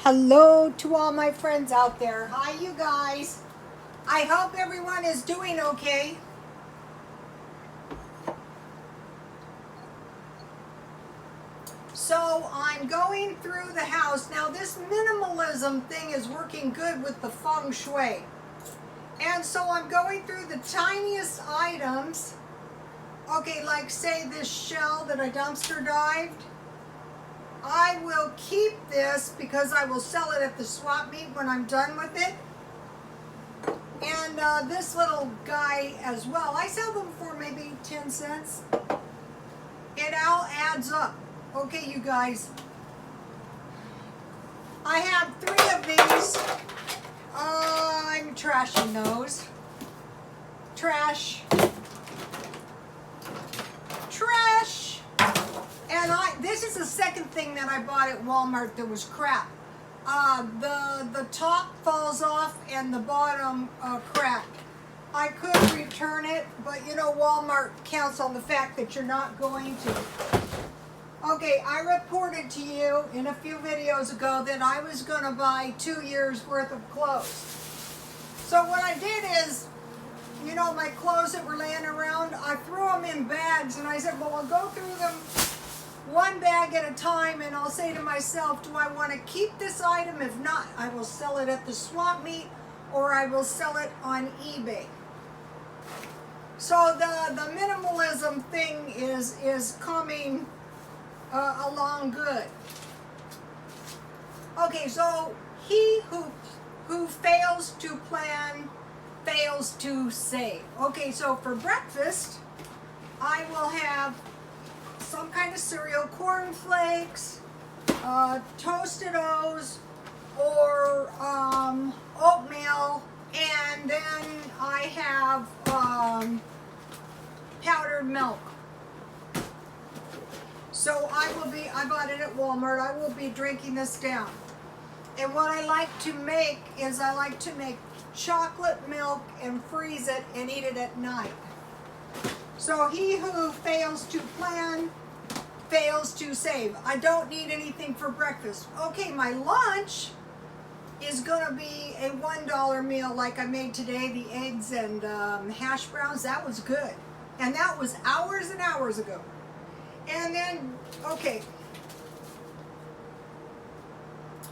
Hello to all my friends out there. Hi, you guys. I hope everyone is doing okay. So I'm going through the house. Now this minimalism thing is working good with the feng shui. And so I'm going through the tiniest items. Okay, like say this shell that I dumpster dived. I will keep this because I will sell it at the swap meet when I'm done with it. And this little guy as well. I sell them for maybe 10 cents. It all adds up. Okay, you guys. I have 3 of these. I'm trashing those. Trash. And this is the second thing that I bought at Walmart that was crap. The top falls off and the bottom cracked. I could return it, but you know Walmart counts on the fact that you're not going to. Okay, I reported to you in a few videos ago that I was going to buy 2 years worth of clothes. So what I did is, you know, my clothes that were laying around, I threw them in bags and I said, well, I'll go through them one bag at a time and I'll say to myself, do I want to keep this item? If not, I will sell it at the swap meet or I will sell it on eBay. So the minimalism thing is coming along good. Okay, so he who fails to plan fails to save. Okay, so for breakfast, I will have some kind of cereal, cornflakes, toasted O's, or oatmeal, and then I have powdered milk. So I bought it at Walmart, I will be drinking this down. And what I like to make is I like to make chocolate milk and freeze it and eat it at night. So he who fails to plan fails to save. I don't need anything for breakfast. Okay, my lunch is going to be a $1 meal like I made today, the eggs and hash browns. That was good. And that was hours and hours ago. And then, okay,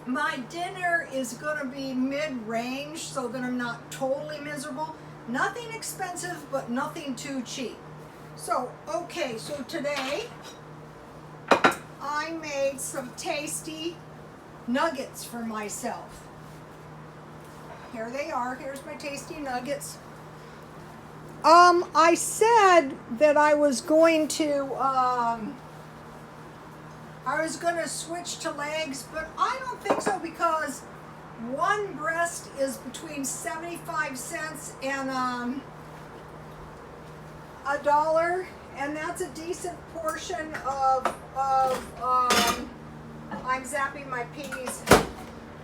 my dinner is going to be mid-range so that I'm not totally miserable. Nothing expensive, but nothing too cheap. So, okay, so today I made some tasty nuggets for myself. Here they are. Here's my tasty nuggets. I said that I was going to switch to legs, but I don't think so because one breast is between 75 cents and $1, and that's a decent portion of I'm zapping my peas.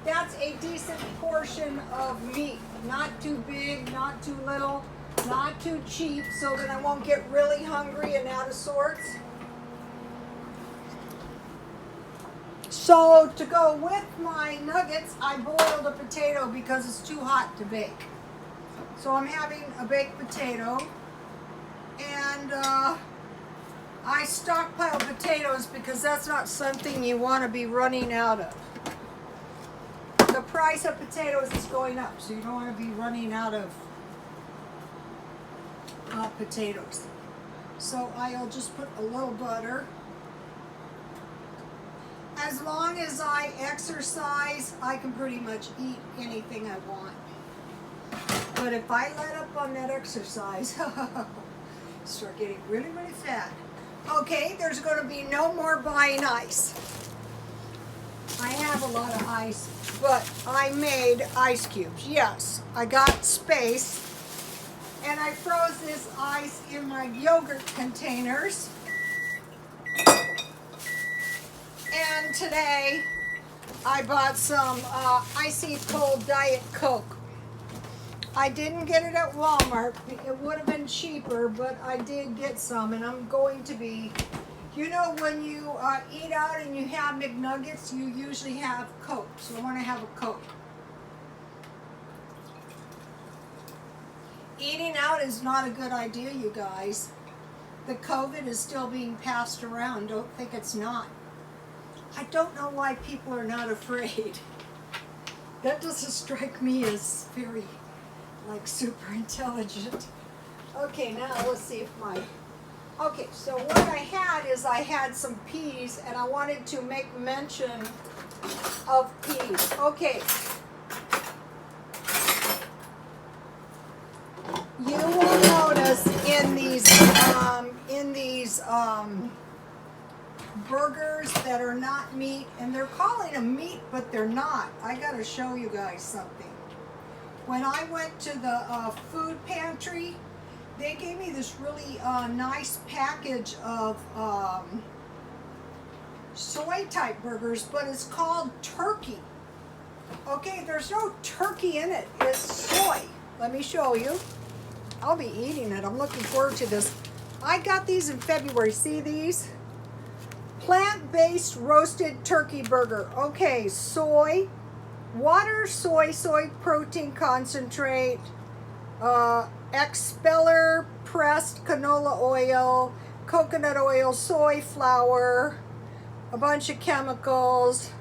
That's a decent portion of meat. Not too big, not too little, not too cheap, so that I won't get really hungry and out of sorts. So to go with my nuggets, I boiled a potato because it's too hot to bake. So I'm having a baked potato. And I stockpile potatoes because that's not something you want to be running out of. The price of potatoes is going up, so you don't want to be running out of potatoes. So I'll just put a little butter. As long as I exercise, I can pretty much eat anything I want. But if I let up on that exercise, start getting really, really fat. Okay, there's going to be no more buying ice. I have a lot of ice, but I made ice cubes. Yes, I got space, and I froze this ice in my yogurt containers. And today, I bought some icy cold Diet Coke. I didn't get it at Walmart. It would have been cheaper, but I did get some, and I'm going to be You know, when you eat out and you have McNuggets, you usually have Coke. So I want to have a Coke. Eating out is not a good idea, you guys. The COVID is still being passed around. Don't think it's not. I don't know why people are not afraid. That doesn't strike me as very, like, super intelligent. Okay, now let's see if my... Okay, so what I had is I had some peas, and I wanted to make mention of peas. Okay. You will notice in these burgers that are not meat, and they're calling them meat, but they're not. I gotta show you guys something. When I went to the food pantry, they gave me this really nice package of soy type burgers, but it's called turkey. Okay, there's no turkey in it. It's soy. Let me show you. I'll be eating it. I'm looking forward to this. I got these in February. See these? Plant-based roasted turkey burger. Okay, soy, water, soy protein concentrate, expeller, pressed canola oil, coconut oil, soy flour, a bunch of chemicals,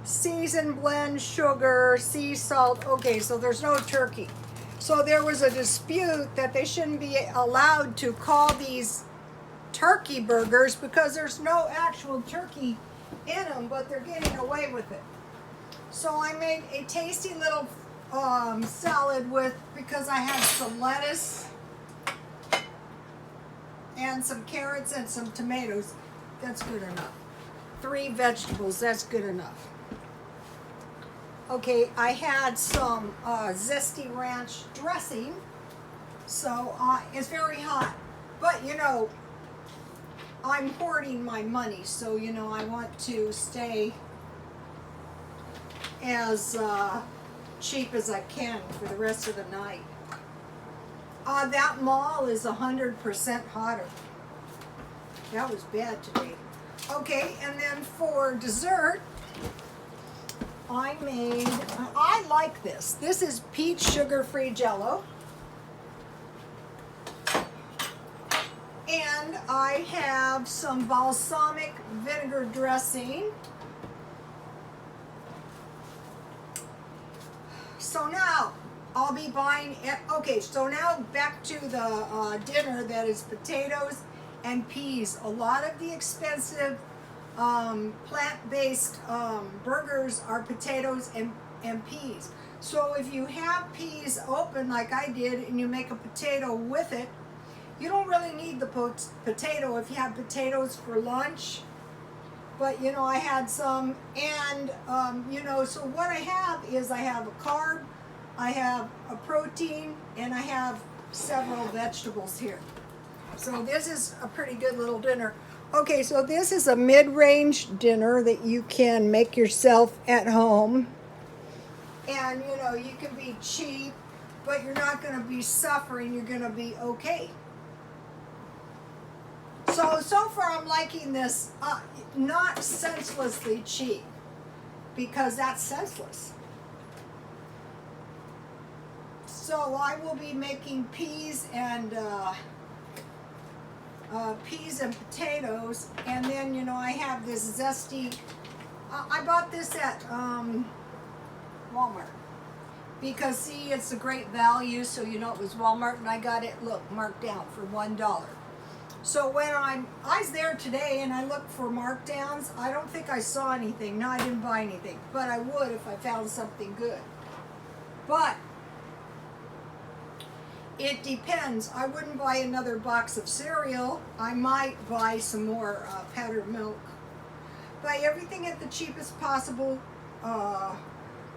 season blend, sugar, sea salt. Okay, so there's no turkey. So there was a dispute that they shouldn't be allowed to call these turkey burgers because there's no actual turkey in them, but they're getting away with it. So I made a tasty little salad because I had some lettuce and some carrots and some tomatoes. That's good enough. 3 vegetables, that's good enough. Okay, I had some zesty ranch dressing, so it's very hot. But you know, I'm hoarding my money, so you know I want to stay as cheap as I can for the rest of the night. That mall is 100% hotter. That was bad today. Okay, and then for dessert, I like this. This is peach sugar-free Jell-O. And I have some balsamic vinegar dressing. So now, I'll be buying it. Okay, so now back to the dinner that is potatoes and peas. A lot of the expensive plant-based burgers are potatoes and peas. So if you have peas open like I did and you make a potato with it, you don't really need the potato if you have potatoes for lunch. But you know, I had some, and you know, so what I have is I have a carb, I have a protein, and I have several vegetables here. So this is a pretty good little dinner. Okay, so this is a mid-range dinner that you can make yourself at home. And you know, you can be cheap, but you're not going to be suffering, you're going to be okay. So far I'm liking this, not senselessly cheap, because that's senseless. So I will be making peas and potatoes, and then you know I have this zesty. I bought this at Walmart because see, it's a great value, so you know it was Walmart, and I got it, look, marked down for $1. So when I was there today and I looked for markdowns, I don't think I saw anything. No, I didn't buy anything, but I would if I found something good. But it depends. I wouldn't buy another box of cereal. I might buy some more powdered milk. Buy everything at the cheapest possible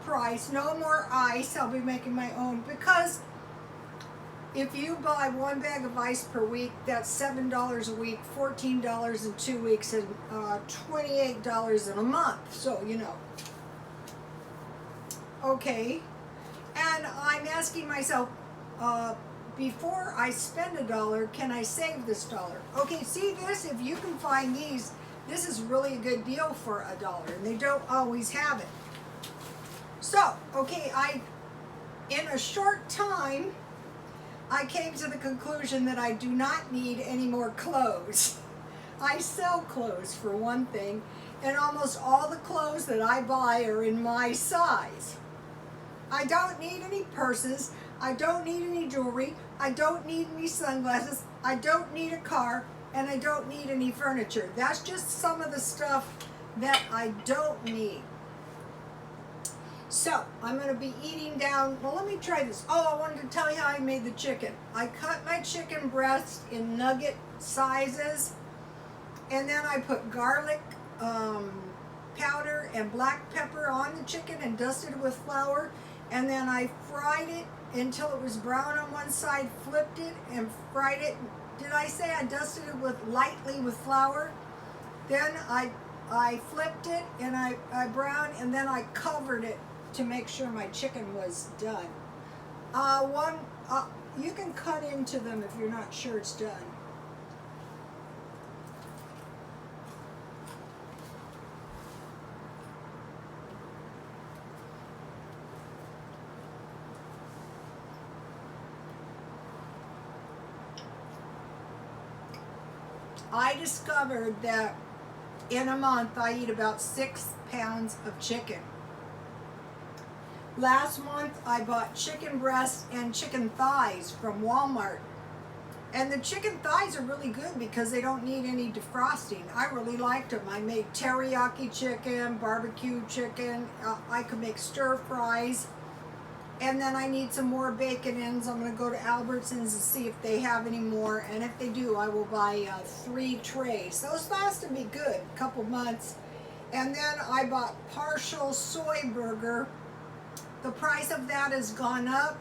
price. No more ice. I'll be making my own, because if you buy 1 bag of ice per week, that's $7 a week, $14 in 2 weeks, and $28 in a month. So, you know. Okay. And I'm asking myself, before I spend $1, can I save this $1? Okay, see this? If you can find these, this is really a good deal for $1, and they don't always have it. So, okay, in a short time, I came to the conclusion that I do not need any more clothes. I sell clothes for one thing, and almost all the clothes that I buy are in my size. I don't need any purses, I don't need any jewelry, I don't need any sunglasses, I don't need a car, and I don't need any furniture. That's just some of the stuff that I don't need. So, I'm going to be eating down, well, let me try this. Oh, I wanted to tell you how I made the chicken. I cut my chicken breast in nugget sizes, and then I put garlic powder and black pepper on the chicken and dusted it with flour, and then I fried it until it was brown on one side, flipped it and fried it. Did I say I dusted it lightly with flour? Then I flipped it and I browned, and then I covered it to make sure my chicken was done. You can cut into them if you're not sure it's done. I discovered that in a month I eat about 6 pounds of chicken. Last month I bought chicken breasts and chicken thighs from Walmart. And the chicken thighs are really good because they don't need any defrosting. I really liked them. I made teriyaki chicken, barbecue chicken. I could make stir fries. And then I need some more bacon ends. I'm going to go to Albertsons and see if they have any more. And if they do, I will buy 3 trays. Those lasted me good, a couple months. And then I bought partial soy burger. The price of that has gone up.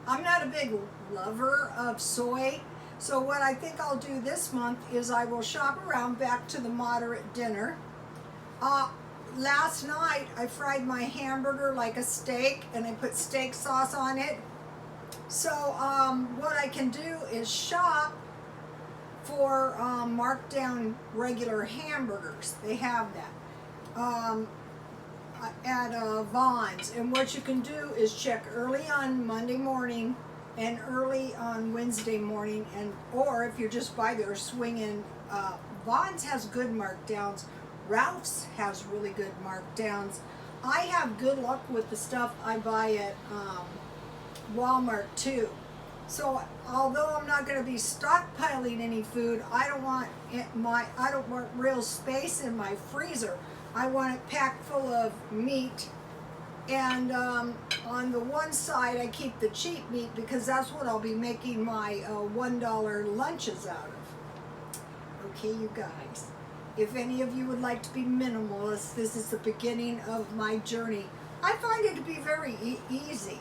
I'm not a big lover of soy. So what I think I'll do this month is I will shop around back to the moderate dinner. Last night I fried my hamburger like a steak and I put steak sauce on it. So what I can do is shop for marked down regular hamburgers. They have that at Vaughn's. And what you can do is check early on Monday morning and early on Wednesday morning, or if you're just by there swinging, Vaughn's has good markdowns. Ralph's has really good markdowns. I have good luck with the stuff I buy at Walmart too. So although I'm not going to be stockpiling any food, I don't want real space in my freezer. I want it packed full of meat. And on the one side, I keep the cheap meat because that's what I'll be making my $1 lunches out of. Okay, you guys. If any of you would like to be minimalist, this is the beginning of my journey. I find it to be very easy.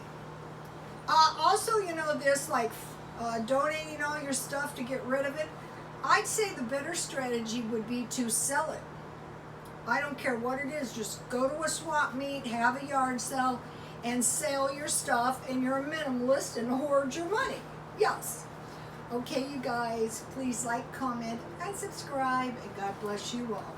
Also, you know, this like donating all your stuff to get rid of it, I'd say the better strategy would be to sell it. I don't care what it is, just go to a swap meet, have a yard sale, and sell your stuff, and you're a minimalist and hoard your money. Yes. Okay, you guys, please like, comment, and subscribe, and God bless you all.